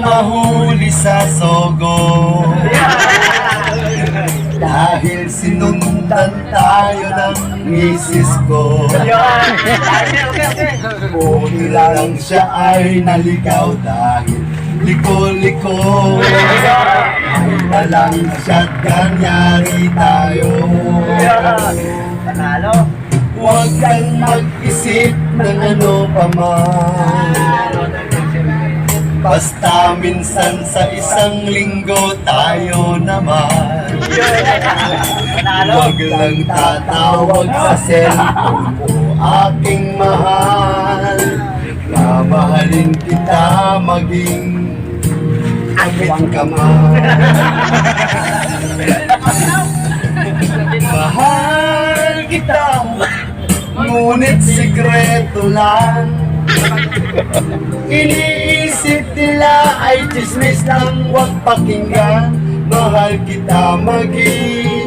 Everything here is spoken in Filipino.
mahuli sa sogo. Dahil sinundan tayo ng misis ko. Buti lang siya ay naligaw dahil liko-liko. Ay walang shotgun, yari tayo. Huwag kang mag-isip ng ano pa man. Basta minsan sa isang linggo tayo naman. Huwag lang tatawag sa cellphone ko, aking mahal. Mamahalin kita maging akit ka man. Mahal kita, ngunit sikreto lang. Iniisip nila ay chismis lang, huwag pakinggan. Mahal kita maging